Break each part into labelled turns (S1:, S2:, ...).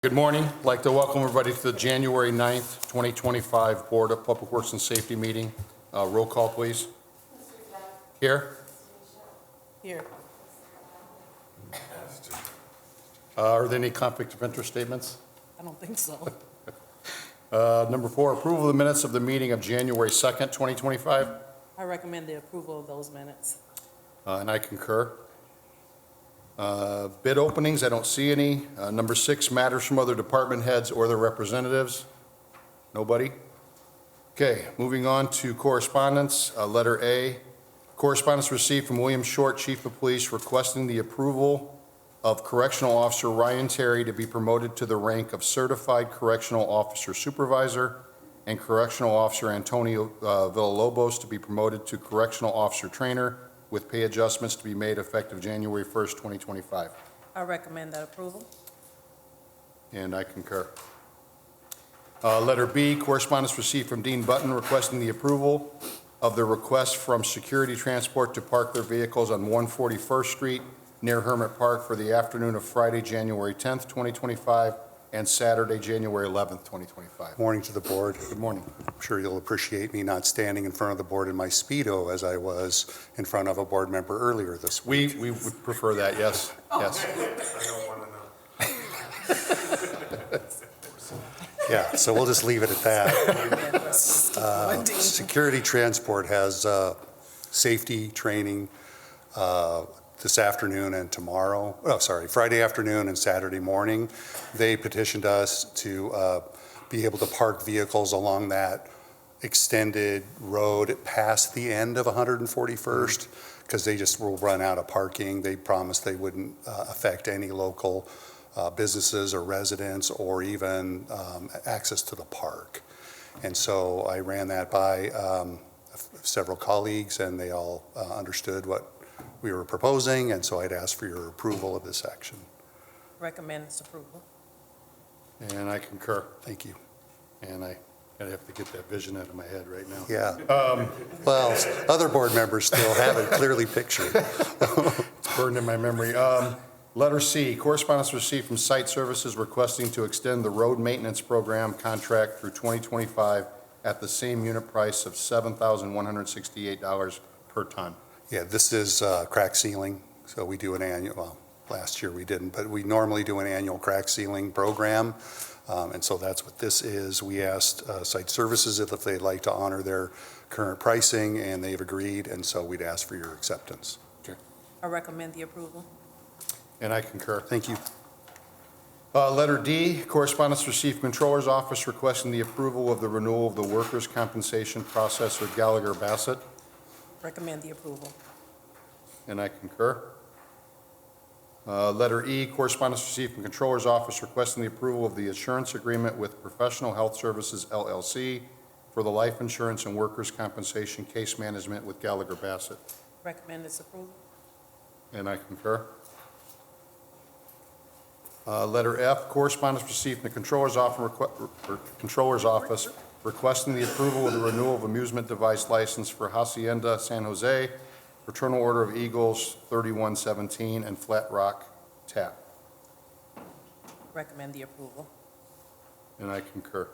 S1: Good morning. I'd like to welcome everybody to the January 9th, 2025 Board of Public Works and Safety meeting. Roll call, please. Here.
S2: Here.
S1: Are there any conflict of interest statements?
S2: I don't think so.
S1: Number 4, approval of the minutes of the meeting of January 2nd, 2025.
S2: I recommend the approval of those minutes.
S1: And I concur. Bid openings, I don't see any. Number 6, matters from other department heads or their representatives. Nobody? Okay, moving on to correspondence. Letter A, correspondence received from William Short, Chief of Police, requesting the approval of Correctional Officer Ryan Terry to be promoted to the rank of Certified Correctional Officer Supervisor, and Correctional Officer Antonio Villalobos to be promoted to Correctional Officer Trainer, with pay adjustments to be made effective January 1st, 2025.
S2: I recommend that approval.
S1: And I concur. Letter B, correspondence received from Dean Button requesting the approval of the request from Security Transport to park their vehicles on 141st Street near Hermit Park for the afternoon of Friday, January 10th, 2025, and Saturday, January 11th, 2025.
S3: Morning to the board.
S1: Good morning.
S3: I'm sure you'll appreciate me not standing in front of the board in my Speedo as I was in front of a board member earlier this week.
S1: We would prefer that, yes. Yes.
S4: I don't want to know.
S3: Yeah, so we'll just leave it at that. Security Transport has safety training this afternoon and tomorrow. Oh, sorry, Friday afternoon and Saturday morning. They petitioned us to be able to park vehicles along that extended road past the end of 141st because they just will run out of parking. They promised they wouldn't affect any local businesses or residents or even access to the park. And so I ran that by several colleagues and they all understood what we were proposing, and so I'd ask for your approval of this action.
S2: Recommend its approval.
S1: And I concur.
S3: Thank you.
S1: And I have to get that vision out of my head right now.
S3: Yeah. Well, other board members still have it clearly pictured.
S1: It's burned in my memory. Letter C, correspondence received from Site Services requesting to extend the road maintenance program contract through 2025 at the same unit price of $7,168 per ton.
S3: Yeah, this is crack sealing, so we do an annual, well, last year we didn't, but we normally do an annual crack sealing program, and so that's what this is. We asked Site Services if they'd like to honor their current pricing, and they've agreed, and so we'd ask for your acceptance.
S1: Okay.
S2: I recommend the approval.
S1: And I concur.
S3: Thank you.
S1: Letter D, correspondence received from Controller's Office requesting the approval of the renewal of the workers' compensation processor Gallagher Bassett.
S2: Recommend the approval.
S1: And I concur. Letter E, correspondence received from Controller's Office requesting the approval of the assurance agreement with Professional Health Services, LLC, for the life insurance and workers' compensation case management with Gallagher Bassett.
S2: Recommend its approval.
S1: And I concur. Letter F, correspondence received from the Controller's Office requesting the approval of the renewal of amusement device license for Hacienda San Jose, Fraternal Order of Eagles 3117, and Flat Rock Tap.
S2: Recommend the approval.
S1: And I concur.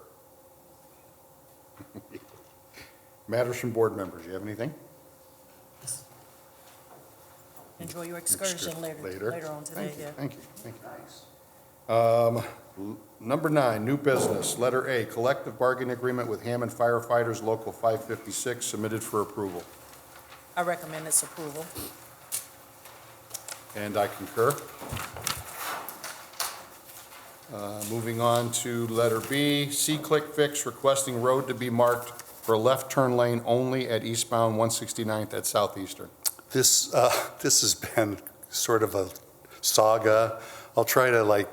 S1: Matters from board members. You have anything?
S2: Enjoy your excursion later on today.
S1: Thank you. Number 9, new business. Letter A, collective bargaining agreement with Hammond firefighters, Local 556, submitted for approval.
S2: I recommend its approval.
S1: And I concur. Moving on to letter B, C-Click Fix requesting road to be marked for left turn lane only at eastbound 169th at Southeastern.
S3: This has been sort of a saga. I'll try to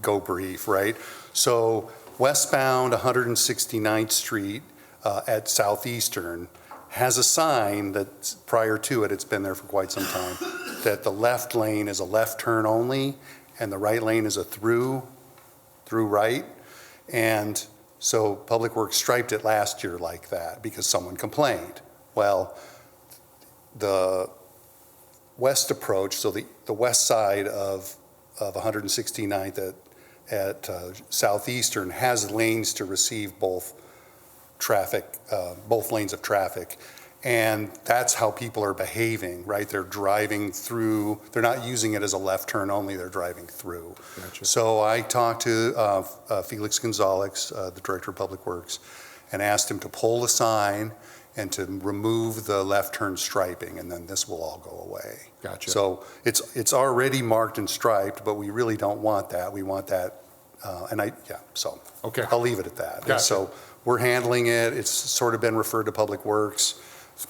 S3: go brief, right? So westbound 169th Street at Southeastern has a sign that prior to it, it's been there for quite some time, that the left lane is a left turn only and the right lane is a through right. And so Public Works striped it last year like that because someone complained. Well, the west approach, so the west side of 169th at Southeastern has lanes to receive both traffic, both lanes of traffic. And that's how people are behaving, right? They're driving through, they're not using it as a left turn only, they're driving through.
S1: Gotcha.
S3: So I talked to Felix Gonzalez, the Director of Public Works, and asked him to pull the sign and to remove the left turn striping, and then this will all go away.
S1: Gotcha.
S3: So it's already marked and striped, but we really don't want that. We want that, so
S1: Okay.
S3: I'll leave it at that.
S1: Gotcha.
S3: So we're handling it. It's sort of been referred to Public Works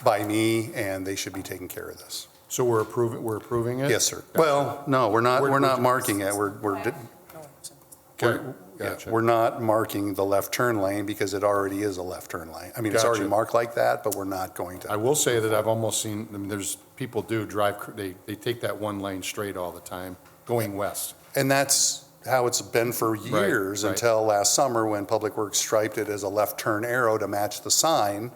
S3: by me, and they should be taking care of this.
S1: So we're approving it?
S3: Yes, sir. Well, no, we're not
S1: We're-
S3: marking it.
S2: No action.
S1: Okay, gotcha.
S3: We're not marking the left turn lane because it already is a left turn lane. I mean, it's already
S1: Gotcha.
S3: marked like that, but we're not going
S1: I
S3: to.
S1: will say that I've almost seen, I mean, there's, people do drive, they take that one lane straight all the time, going west.
S3: And that's how it's been for years
S1: right.
S3: until last summer when Public Works striped it as a left turn arrow to match the sign.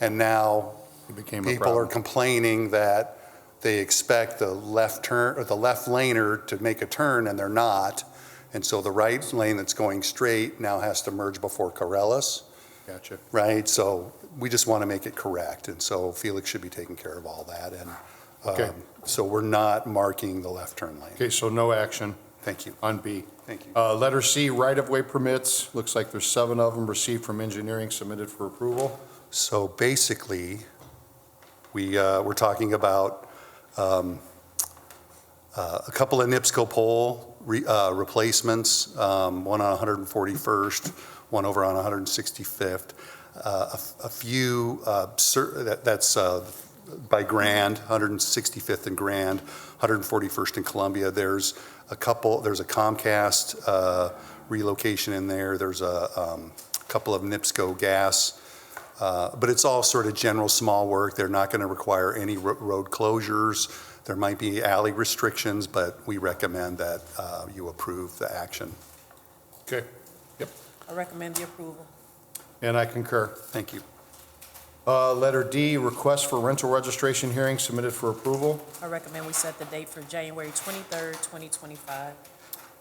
S3: And now
S1: It became a
S3: people are
S1: problem.
S3: complaining that they expect the left turn, or the left laner to make a turn, and they're not. And so the right lane that's going straight now has to merge before Corellis,
S1: Gotcha.
S3: right? So we just want to make it correct, and so Felix should be taking care of all that. And
S1: Okay.
S3: so we're not marking the left turn lane.
S1: Okay, so no action
S3: Thank you.
S1: on B.
S3: Thank you.
S1: Letter C, right-of-way permits. Looks like there's 7 of them received from engineering, submitted for approval.
S3: So basically, we're talking about a couple of NIPSCO pole replacements, one on 141st, one over on 165th. A few, that's by Grand, 165th and Grand, 141st and Columbia. There's a Comcast relocation in there. There's a couple of NIPSCO gas. But it's all sort of general small work. They're not going to require any road closures. There might be alley restrictions, but we recommend that you approve the action.
S1: Okay,
S2: I recommend the approval.
S1: and I concur.
S3: Thank you.
S1: Letter D, request for rental registration hearing, submitted for approval,
S2: I recommend we set the date for January 23rd, 2025.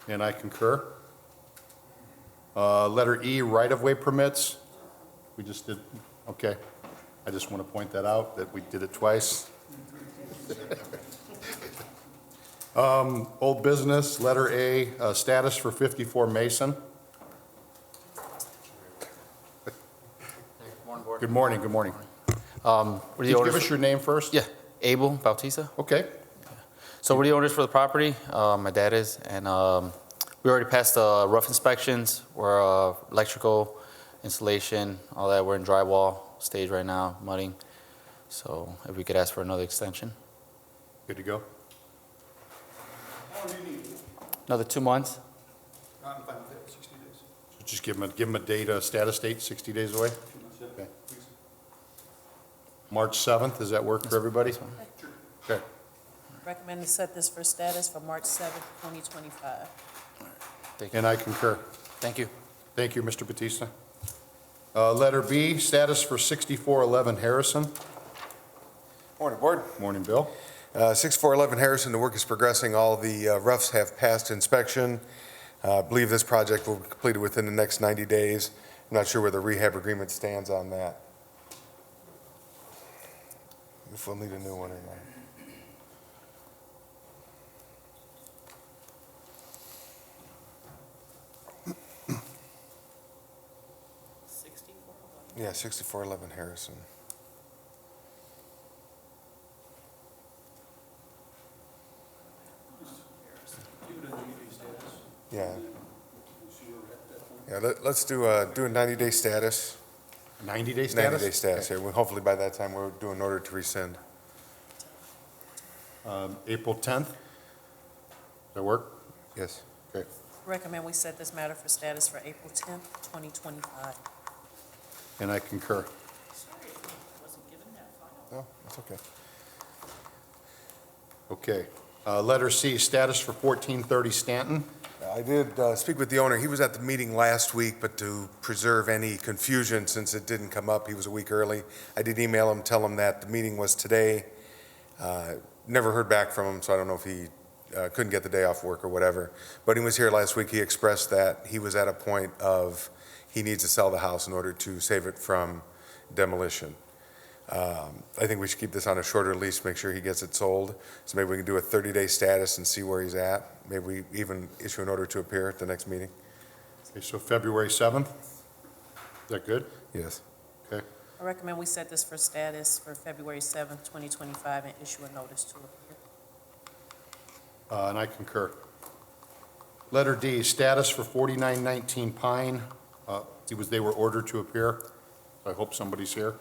S1: and I concur. Letter E, right-of-way permits. We just did, okay. I just want to point that out, that we did it twice. Old business, letter A, status for 54 Mason. Good morning, good morning.
S5: We're
S1: Could
S5: the
S1: you give
S5: owners.
S1: us your name first?
S5: Yeah, Abel Bautista.
S1: Okay,
S5: So we're the owners for the property. My dad is, and we already passed the rough inspections. We're electrical installation, all that. We're in drywall stage right now, mudding. So if we could ask for another extension,
S1: good to go.
S5: another 2 months.
S1: So just give them a date, a status date, 60 days away? Okay. March 7th, does that work for everybody? Okay,
S2: Recommend to set this for status for March 7th, 2025.
S5: Thank you.
S1: and I concur.
S5: Thank you.
S1: Thank you, Mr. Batista. Letter B, status for 6411 Harrison.
S4: Morning, Board.
S1: Morning, Bill.
S4: 6411 Harrison, the work is progressing. All the roughs have passed inspection. I believe this project will be completed within the next 90 days. I'm not sure where the rehab agreement stands on that. If we'll need a new one or not. Yeah, 6411 Harrison. Yeah. Yeah, let's do a 90-day status.
S1: 90-day status?
S4: 90-day status here. Well, hopefully by that time, we'll do an order to rescind.
S1: April 10th? Does that work?
S4: Yes.
S1: Okay.
S2: Recommend we set this matter for status for April 10th, 2025.
S1: And I concur.
S4: No, that's okay.
S1: Okay. Letter C, status for 1430 Stanton.
S4: I did speak with the owner. He was at the meeting last week, but to preserve any confusion, since it didn't come up, he was a week early. I did email him, tell him that the meeting was today. Never heard back from him, so I don't know if he couldn't get the day off work or whatever. But he was here last week, he expressed that he was at a point of, he needs to sell the house in order to save it from demolition. I think we should keep this on a shorter lease, make sure he gets it sold. So maybe we can do a 30-day status and see where he's at. Maybe we even issue an order to appear at the next meeting.
S1: Okay, so February 7th? Is that good?
S4: Yes.
S1: Okay.
S2: I recommend we set this for status for February 7th, 2025, and issue a notice to appear.
S1: And I concur. Letter D, status for 4919 Pine. They were ordered to appear. I hope somebody's here.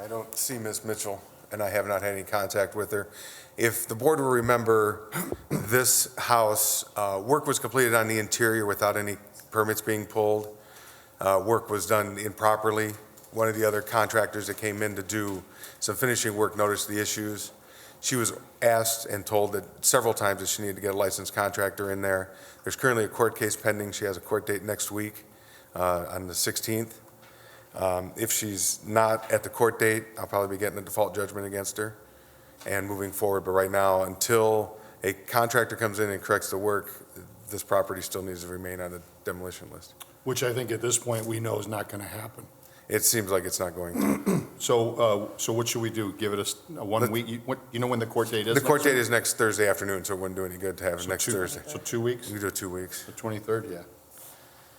S4: I don't see Ms. Mitchell, and I have not had any contact with her. If the board will remember, this house, work was completed on the interior without any permits being pulled. Work was done improperly. One of the other contractors that came in to do some finishing work noticed the issues. She was asked and told that several times that she needed to get a licensed contractor in there. There's currently a court case pending. She has a court date next week on the 16th. If she's not at the court date, I'll probably be getting a default judgment against her and moving forward. But right now, until a contractor comes in and corrects the work, this property still needs to remain on the demolition list.
S1: Which I think at this point we know is not going to happen.
S4: It seems like it's not going to.
S1: So what should we do? Give it a 1 week? You know when the court date is?
S4: The court
S1: next
S4: date is next Thursday afternoon, so it wouldn't do any good to have it
S1: week?
S4: next Thursday.
S1: So 2 weeks?
S4: We can do it 2 weeks.
S1: The 23rd, yeah.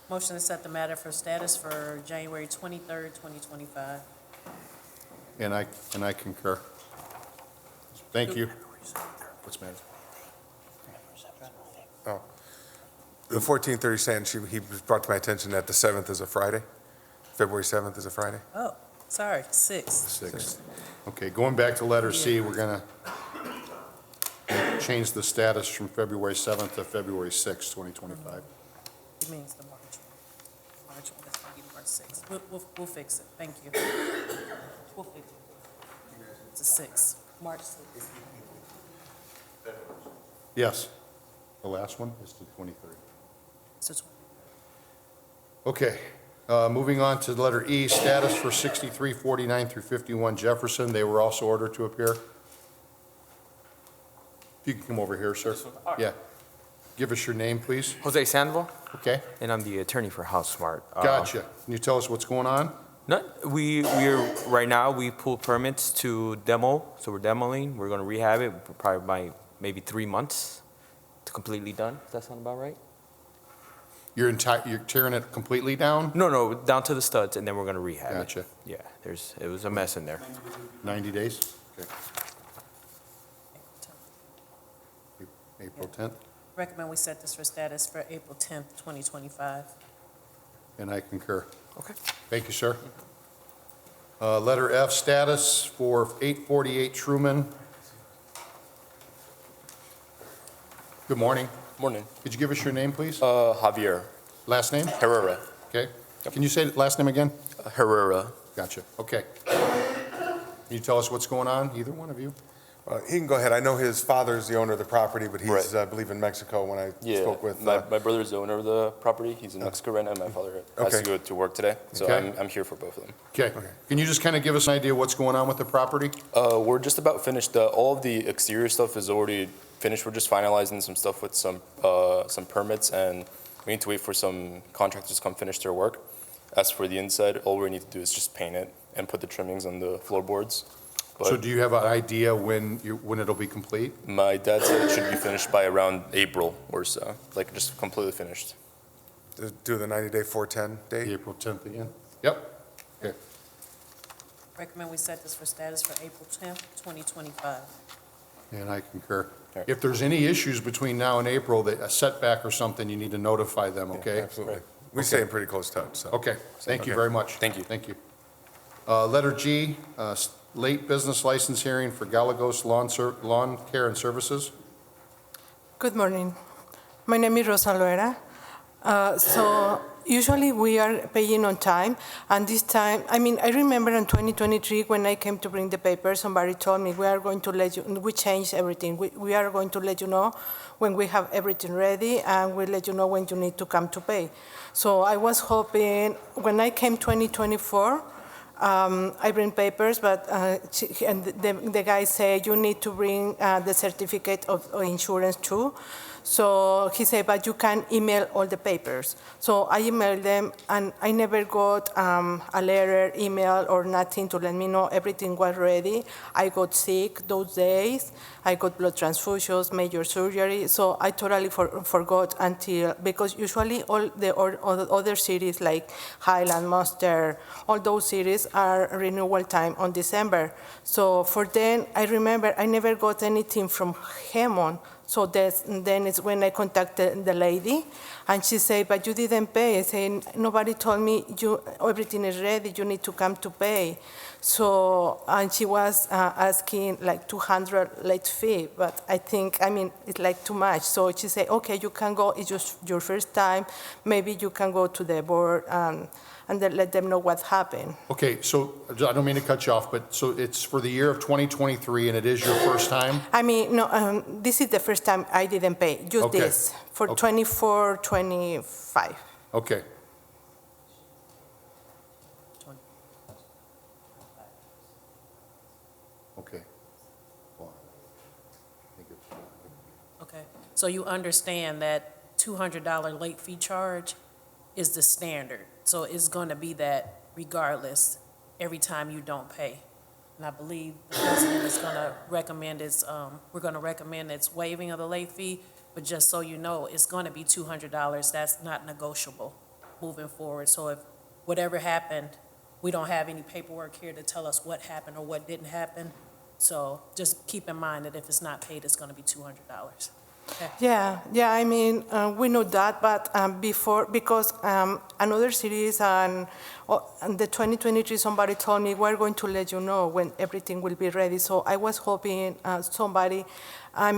S2: Motion to set the matter for status for January 23rd, 2025.
S1: And I concur. Thank you. What's the matter?
S4: The 1430 stand, he brought to my attention that the 7th is a Friday. February 7th is a Friday.
S2: Oh, sorry, 6.
S1: 6th. Okay, going back to letter C, we're going to change the status from February 7th to February 6th, 2025.
S2: It means the March one. March one, that's going to be March 6th. We'll fix it. Thank you. We'll fix it. It's a 6, March 6th.
S1: Yes. The last one is the 23rd.
S2: It's the 20th.
S1: Okay, moving on to letter E, status for 6349 through 51 Jefferson. They were also ordered to appear. If you can come over here, sir. Yeah. Give us your name, please.
S6: Jose Sandoval,
S1: Okay,
S6: and I'm the attorney for HouseSmart.
S1: gotcha. Can you tell us what's going on?
S6: We're right now, we pulled permits to demo, so we're demoing. We're going to rehab it probably by maybe 3 months to completely done. Does that sound about right?
S1: You're tearing it completely down?
S6: No, down to the studs, and then we're going to rehab it.
S1: Gotcha.
S6: Yeah, it was a mess in there.
S1: 90 days? Okay. April 10th?
S2: Recommend we set this for status for April 10th, 2025.
S1: And I concur.
S6: Okay.
S1: Thank you, sir. Letter F, status for 848 Truman. Good morning.
S7: Morning.
S1: Could you give us your name, please?
S7: Javier
S1: Last name?
S7: Herrera.
S1: Okay. Can you say the last name again?
S7: Herrera.
S1: Gotcha. Okay. Can you tell us what's going on, either one of you?
S4: He can go ahead. I know his father's the owner of the property, but he's,
S7: Right.
S4: I believe, in Mexico when I
S7: Yeah.
S4: spoke with.
S7: my brother's the owner of the property. He's in Mexico right now. My father has
S4: Okay.
S7: to go to work today, so
S1: Okay.
S7: I'm here for both of them.
S1: Okay. Can you just kind of give us an idea what's going on with the property?
S7: We're just about finished. All of the exterior stuff is already finished. We're just finalizing some stuff with some permits, and we need to wait for some contractors to come finish their work. As for the inside, all we need to do is just paint it and put the trimmings on the floorboards.
S1: So
S7: But
S1: do you have an idea when it'll be complete?
S7: my dad said it should be finished by around April or so, like just completely finished.
S4: Do the 90-day 410 date.
S1: April 10th again? Yep. Okay.
S2: Recommend we set this for status for April 10th, 2025.
S1: And I concur.
S7: Okay.
S1: If there's any issues between now and April, a setback or something, you need to notify them, okay?
S4: Absolutely. We stay in pretty close touch, so.
S1: Okay, thank you
S4: Okay.
S1: very much.
S7: Thank you.
S1: Thank you. Letter G, late business license hearing for Galagos Lawn Care and Services.
S8: Good morning. My name is Rosa Loera. So usually we are paying on time, and this time, I remember in 2023 when I came to bring the paper, somebody told me we are going to let you, we changed everything. We are going to let you know when we have everything ready, and we'll let you know when you need to come to pay. So I was hoping, when I came 2024, I bring papers, but and the guy said, you need to bring the certificate of insurance too. So he said, but you can email all the papers. So I emailed them, and I never got a letter, email, or nothing to let me know everything was ready. I got sick those days. I got blood transfusions, major surgery. So I totally forgot until, because usually all the other cities like Highland, Monster, all those cities are renewal time on December. So for then, I remember I never got anything from Hammond. So then it's when I contacted the lady, and she said, but you didn't pay. I said, nobody told me everything is ready, you need to come to pay. So, and she was asking like 200 late fee, but I think, it's like too much. So she said, okay, you can go, it's just your first time, maybe you can go to the board and then let them know what happened.
S1: Okay, so I don't mean to cut you off, but so it's for the year of 2023, and it is your first time?
S8: No, this is the first time I didn't pay, just
S1: Okay.
S8: this, for
S1: Okay.
S8: 24, 25.
S1: Okay. Okay. Well, I think it's-
S2: Okay, so you understand that $200 late fee charge is the standard. So it's going to be that regardless, every time you don't pay. And I believe the president is going to recommend we're going to recommend its waiving of the late fee, but just so you know, it's going to be $200. That's not negotiable moving forward. So if whatever happened, we don't have any paperwork here to tell us what happened or what didn't happen. So just keep in mind that if it's not paid, it's going to be $200. Okay.
S8: Yeah, we know that, but because another cities and the 2023, somebody told me, we're going to let you know when everything will be ready. So I was hoping somebody, a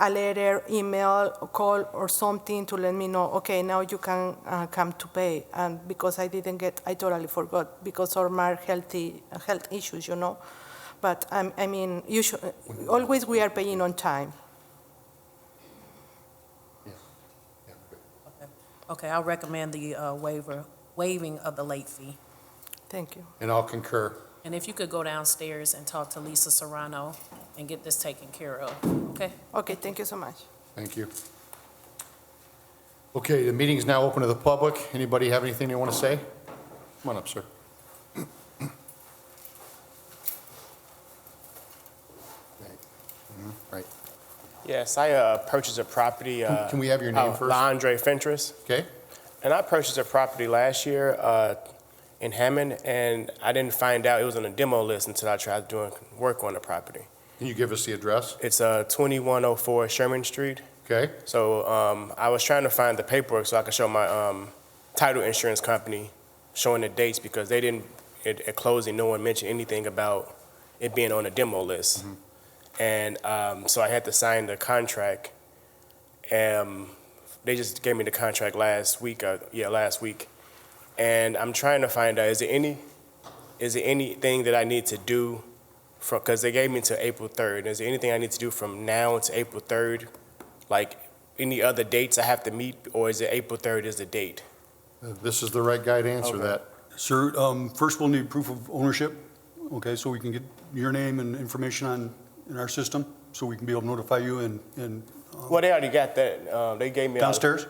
S8: letter, email, call, or something to let me know, okay, now you can come to pay. And because I totally forgot because of my health issues, But always we are paying on time.
S2: Okay, I'll recommend the waiving of the late fee.
S8: Thank you.
S1: And I'll concur.
S2: And if you could go downstairs and talk to Lisa Serrano and get this taken care of, okay?
S8: Okay, thank you so much.
S1: Thank you. Okay, the meeting is now open to the public. Anybody have anything they want to say? Come on up, sir. Right.
S9: Yes, I purchased a property.
S1: Can we have your name first?
S9: Andre Fentress.
S1: Okay?
S9: And I purchased a property last year in Hammond, and I didn't find out it was on a demo list until I tried doing work on the property.
S1: Can you give us the address?
S9: It's 2104 Sherman Street.
S1: Okay?
S9: So I was trying to find the paperwork so I could show my title insurance company showing the dates because they didn't, at closing, no one mentioned anything about it being on a demo list.
S1: Mm-hmm.
S9: And so I had to sign the contract. They just gave me the contract last week. And I'm trying to find out, is there anything that I need to do because they gave me to April 3rd. Is there anything I need to do from now to April 3rd? Like any other dates I have to meet, or is it April 3rd is the date?
S1: This is the right guy to answer
S9: Okay.
S1: that.
S10: Sir, first we'll need proof of ownership, okay, so we can get your name and information in our system, so we can be able to notify you and
S9: Well, they already got that. They gave me
S10: downstairs?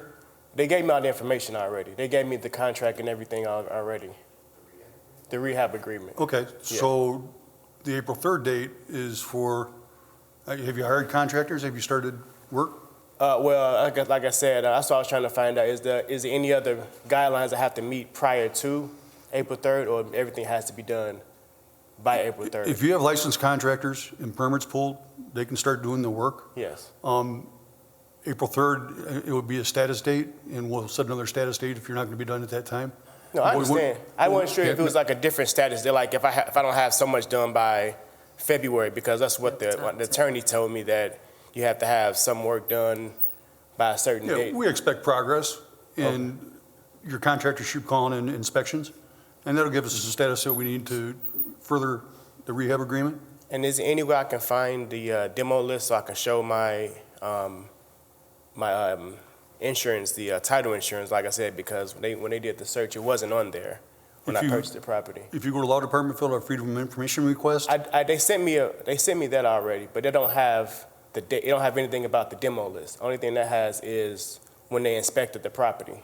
S9: They gave me all the information already. They gave me the contract and everything already. The rehab agreement.
S10: Okay, so the April 3rd date is for, have you hired contractors? Have you started work?
S9: Well, like I said, that's what I was trying to find out. Is there any other guidelines I have to meet prior to April 3rd, or everything has to be done by April 3rd?
S10: If you have licensed contractors and permits pulled, they can start doing the work.
S9: Yes.
S10: April 3rd, it would be a status date, and we'll set another status date if you're not going to be done at that time.
S9: No, I understand. I wasn't sure if it was like a different status. They're like, if I don't have so much done by February, because that's what the attorney told me, that you have to have some work done by a certain
S10: Yeah,
S9: date.
S10: we expect progress, and your contractor should call in inspections, and that'll give us a status that we need to further the rehab agreement.
S9: And is there any way I can find the demo list so I can show my insurance, the title insurance, like I said, because when they did the search, it wasn't on there when
S10: If
S9: I
S10: you-
S9: purchased the property.
S10: If you go to law department, fill out a freedom of information request,
S9: They sent me that already, but they don't have they don't have anything about the demo list. Only thing that has is when they inspected the property.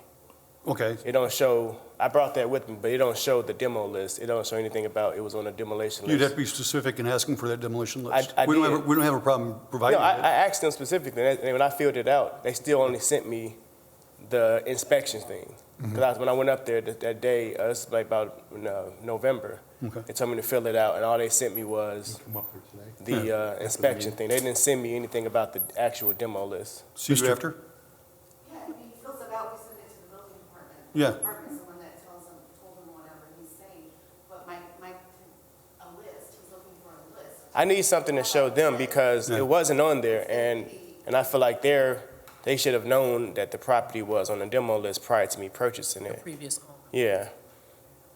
S10: okay.
S9: It don't show, I brought that with me, but it don't show the demo list. It don't show anything about it was on a demolition list.
S10: You'd have to be specific in asking for that demolition list.
S9: I
S10: We don't have,
S9: did.
S10: we don't have a problem providing
S9: No, I
S10: that.
S9: asked them specifically, and when I filled it out, they still only sent me the inspection thing. Because when I went up there that day, this was like about November,
S10: Okay.
S9: they told me to fill it out, and all they sent me was the inspection thing. They didn't send me anything about the actual demo list.
S10: See you after?
S11: Yeah, if he fills it out, we send it to the building department.
S10: Yeah.
S11: The department's the one that told him whatever he's saying, but a list, he's looking for a list.
S9: I need something to show them because
S10: Yeah.
S9: it wasn't on there, and I feel like they should have known that the property was on the demo list prior to me purchasing
S2: The
S9: it.
S2: previous owner.
S9: Yeah.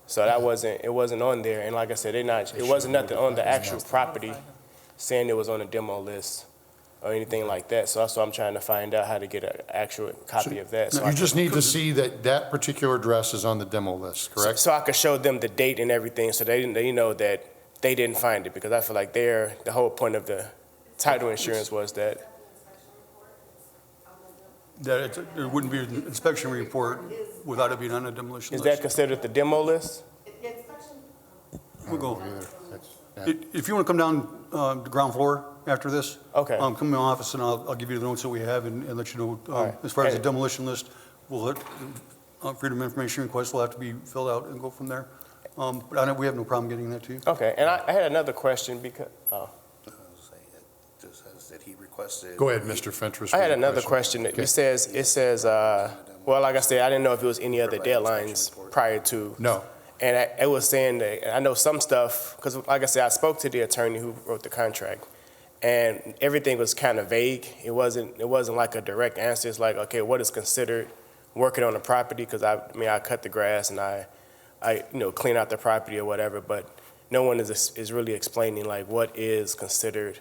S9: So it wasn't on there, and like I said, it wasn't nothing on the actual property saying it was on the demo list or anything like that. So that's why I'm trying to find out how to get an actual copy of that. So I
S1: You
S9: can-
S1: just need to see that particular address is on the demo list, correct?
S9: So I could show them the date and everything, so they know that they didn't find it, because I feel like the whole point of the title insurance was that.
S10: That there wouldn't be an inspection report without it being on a demolition
S9: Is
S10: list.
S9: that considered the demo list?
S10: We'll go.
S1: Yeah.
S10: If you want to come down the ground floor after this,
S9: Okay.
S10: come in my office and I'll give you the notes that we have and let you know.
S9: All right.
S10: As far as the
S9: And-
S10: demolition list, we'll let, freedom of information request will have to be filled out and go from there. But I know we have no problem getting that to you.
S9: Okay, and I had another question because,
S12: Just says that he requested.
S1: Go ahead, Mr. Fentress.
S9: I had
S1: with your
S9: another question.
S1: Okay.
S9: It says, well, like I said, I didn't know if it was any other deadlines prior to.
S1: No.
S9: And it was saying that, I know some stuff, because like I said, I spoke to the attorney who wrote the contract, and everything was kind of vague. It wasn't like a direct answer. It's like, okay, what is considered working on the property? Because I cut the grass and I clean out the property or whatever, but no one is really explaining like what is considered.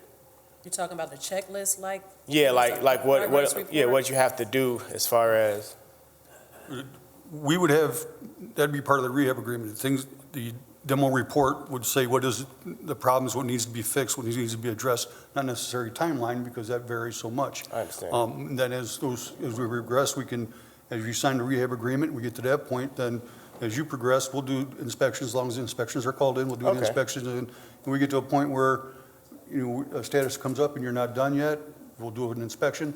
S2: You're talking about the checklist, like?
S9: Yeah, like
S2: Progress
S9: what
S2: report?
S9: you have to do as far as.
S10: We would have, that'd be part of the rehab agreement. The demo report would say what is the problems, what needs to be fixed, what needs to be addressed, not necessarily timeline, because that varies so much.
S9: I understand.
S10: Then as we progress, as you sign the rehab agreement, we get to that point, then as you progress, we'll do inspections, as long as the inspections are called in, we'll do the
S9: Okay.
S10: inspections, and we get to a point where, a status comes up and you're not done yet, we'll do an inspection,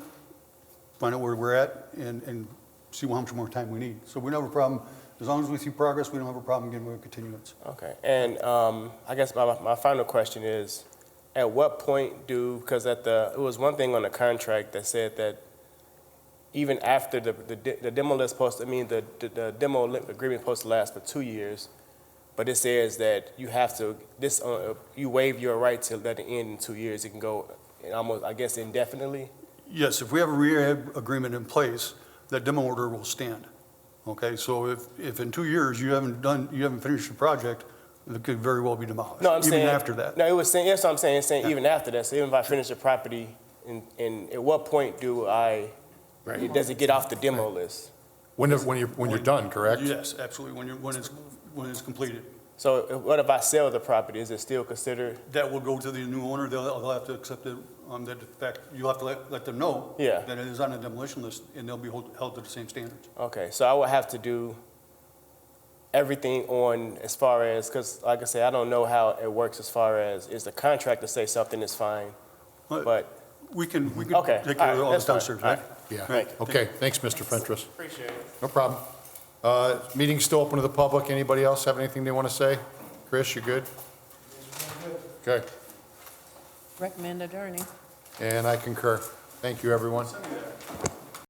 S10: find out where we're at, and see how much more time we need. So we don't have a problem, as long as we see progress, we don't have a problem getting a continuance.
S9: Okay, and I guess my final question is, at what point because it was one thing on the contract that said that even after the demo list the demo agreement supposed to last for 2 years, but it says that you have to, you waive your right to let it end in 2 years. It can go almost, I guess, indefinitely.
S10: Yes, if we have a rehab agreement in place, that demo order will stand. Okay, so if in 2 years you haven't finished the project, it could very well be demolished.
S9: No, I'm saying.
S10: Even after that.
S9: No, it was saying, yes, I'm saying, even after that. So even if I finish the property, and at what point does it get off the demo list?
S1: When you're done, correct?
S10: Yes, absolutely, when it's completed.
S9: So what if I sell the property? Is it still considered?
S10: That will go to the new owner, they'll have to accept it, that fact, you'll have to let them know.
S9: Yeah.
S10: That it is on a demolition list, and they'll be held to the same standards.
S9: Okay, so I would have to do everything on as far as, because like I say, I don't know how it works as far as, is the contract to say something is fine, but.
S10: We can
S9: Okay,
S10: take care of
S9: all
S10: all
S9: right,
S10: this
S9: that's
S10: downstairs,
S9: fine.
S10: right?
S1: Yeah.
S9: Thank you.
S1: Okay, thanks, Mr. Fentress.
S9: Appreciate it.
S1: No problem. Meeting's still open to the public. Anybody else have anything they want to say? Chris, you good? Okay,
S2: Recommend adjourning.
S1: and I concur. Thank you, everyone.